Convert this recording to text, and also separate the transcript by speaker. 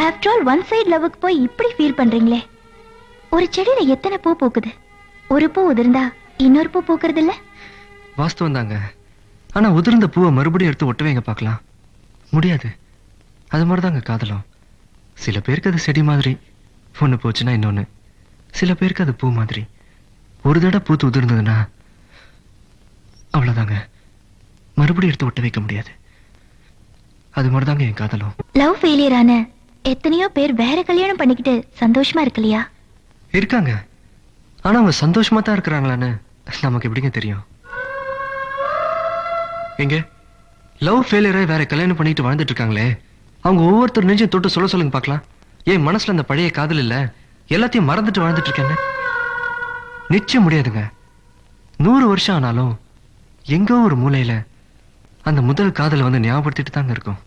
Speaker 1: After all one side லவ்வுக்கு போய் இப்படி feel பண்றீங்களே. ஒரு செடியில எத்தனை பூ பூக்குது, ஒரு பூ உதிர்ந்தா இன்னொரு பூ பூக்குறது இல்ல?
Speaker 2: வாஸ்தவம் தாங்க. ஆனா உதிர்ந்த பூவை மறுபடியும் எடுத்து ஒட்டவேங்க பார்க்கலாம், முடியாது. அது மாதிரிதாங்க காதலும். சில பேருக்கு அது செடி மாதிரி, ஒண்ணு போச்சுன்னா இன்னொன்னு. சில பேருக்கு அது பூ மாதிரி, ஒரு தடவை பூத்து உதிர்ந்ததுன்னா அவ்வளவுதாங்க, மறுபடியும் எடுத்து ஒட்ட வைக்க முடியாது. அது மாதிரிதாங்க என் காதலும்.
Speaker 1: லவ் ஃபெயிலியர் ஆன எத்தனையோ பேர் வேற கல்யாணம் பண்ணிக்கிட்டு சந்தோஷமா இருக்கலையா?
Speaker 2: இருக்காங்க. ஆனா அவங்க சந்தோஷமா தான் இருக்கிறாங்களான்னு நமக்கு எப்படிங்க தெரியும்? எங்க லவ் ஃபெயிலியரை வேற கல்யாணம் பண்ணிட்டு வாழ்ந்துட்டு இருக்காங்களே, அவங்க ஒவ்வொருத்தர் நெஞ்சையும் தொட்டு சொல்ல சொல்லுங்க பார்க்கலாம். ஏன் மனசுல அந்த பழைய காதல் இல்ல, எல்லாத்தையும் மறந்துட்டு வாழ்ந்துட்டு இருக்கேன்னு? நிச்சயம் முடியாதுங்க. 100 வருஷம் ஆனாலும் எங்கோ ஒரு மூலையில அந்த முதல் காதலை வந்து ஞாபகப்படுத்திட்டு தாங்க இருக்கும்.